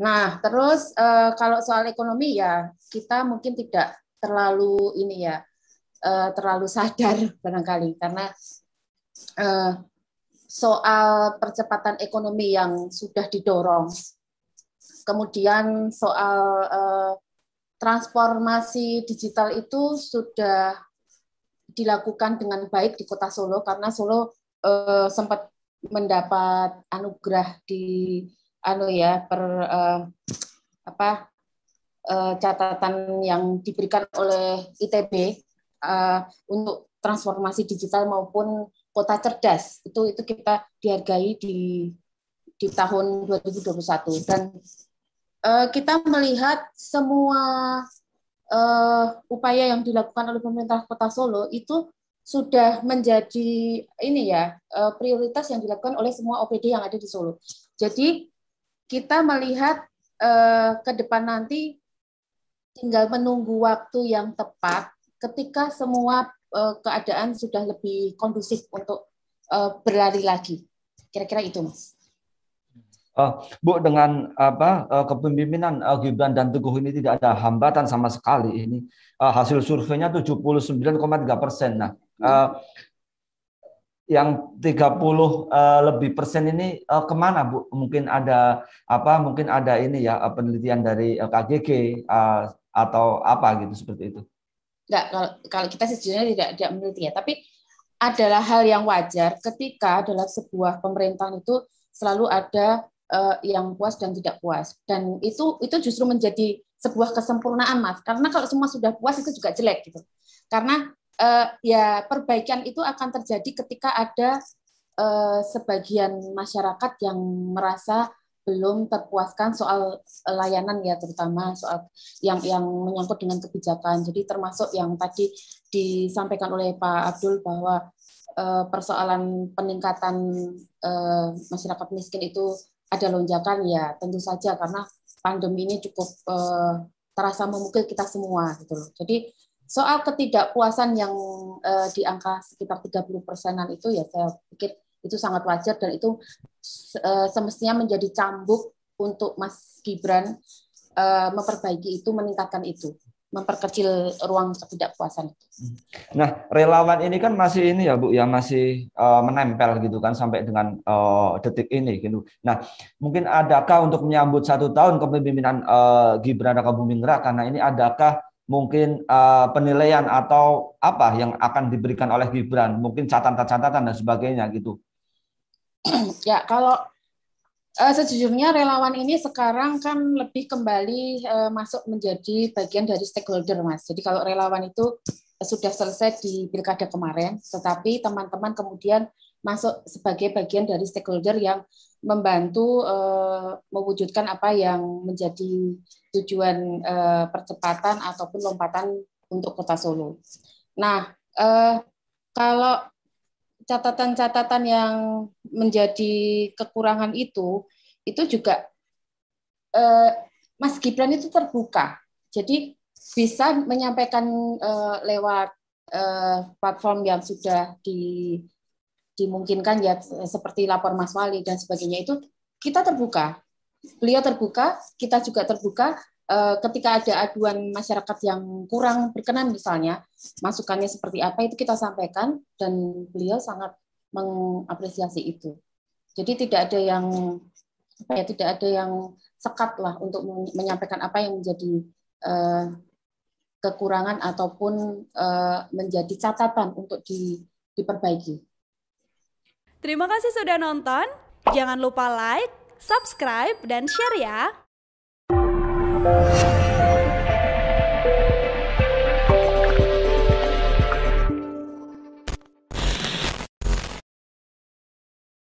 Nah, terus kalau soal ekonomi ya kita mungkin tidak terlalu ini ya, terlalu sadar barangkali karena eh, soal percepatan ekonomi yang sudah didorong, kemudian soal transformasi digital itu sudah dilakukan dengan baik di Kota Solo karena Solo sempat mendapat anugerah di apa catatan yang diberikan oleh ITB untuk transformasi digital maupun kota cerdas itu kita dihargai di tahun 2021 dan kita melihat semua upaya yang dilakukan oleh pemerintah Kota Solo itu sudah menjadi ini ya prioritas yang dilakukan oleh semua OPD yang ada di Solo. Jadi kita melihat ke depan nanti tinggal menunggu waktu yang tepat ketika semua keadaan sudah lebih kondusif untuk berlari lagi. Kira-kira itu, Mas. Bu, dengan kepemimpinan Gibran dan Teguh ini tidak ada hambatan sama sekali. Ini hasil surveinya 79,3%. Nah, yang 30 lebih persen ini kemana, Bu? Mungkin ada ini ya penelitian dari KGG atau apa gitu seperti itu. Enggak, kalau kita sejujurnya tidak meneliti ya, tapi adalah hal yang wajar ketika dalam sebuah pemerintahan itu selalu ada yang puas dan tidak puas, dan itu justru menjadi sebuah kesempurnaan, Mas, karena kalau semua sudah puas itu juga jelek gitu, karena ya perbaikan itu akan terjadi ketika ada sebagian masyarakat yang merasa belum terpuaskan soal layanan ya, terutama soal yang menyangkut dengan kebijakan. Jadi termasuk yang tadi disampaikan oleh Pak Abdul bahwa persoalan peningkatan masyarakat miskin itu ada lonjakan ya, tentu saja karena pandemi ini cukup terasa memukul kita semua gitu loh. Jadi soal ketidakpuasan yang di angka sekitar 30%-an itu ya saya pikir itu sangat wajar dan itu semestinya menjadi cambuk untuk Mas Gibran memperbaiki itu, meningkatkan itu, memperkecil ruang ketidakpuasan. Nah, relawan ini kan masih ini ya Bu ya, masih menempel gitu kan sampai dengan detik ini gitu. Nah, mungkin adakah untuk menyambut 1 tahun kepemimpinan Gibran Rakabuming Raka, karena ini adakah mungkin penilaian atau apa yang akan diberikan oleh Gibran, mungkin catatan-catatan dan sebagainya gitu. Ya, kalau sejujurnya relawan ini sekarang kan lebih kembali masuk menjadi bagian dari stakeholder, Mas. Jadi kalau relawan itu sudah selesai di pilkada kemarin, tetapi teman-teman kemudian masuk sebagai bagian dari stakeholder yang membantu mewujudkan apa yang menjadi tujuan percepatan ataupun lompatan untuk Kota Solo. Nah, kalau catatan-catatan yang menjadi kekurangan itu juga Mas Gibran itu terbuka. Jadi bisa menyampaikan lewat platform yang sudah dimungkinkan ya, seperti lapor Mas Wali dan sebagainya, itu kita terbuka. Beliau terbuka, kita juga terbuka. Ketika ada aduan masyarakat yang kurang berkenan misalnya, masukannya seperti apa itu kita sampaikan dan beliau sangat mengapresiasi itu. Jadi tidak ada yang sekat lah untuk menyampaikan apa yang menjadi kekurangan ataupun menjadi catatan untuk diperbaiki. Terima kasih sudah nonton. Jangan lupa like, subscribe, dan share ya.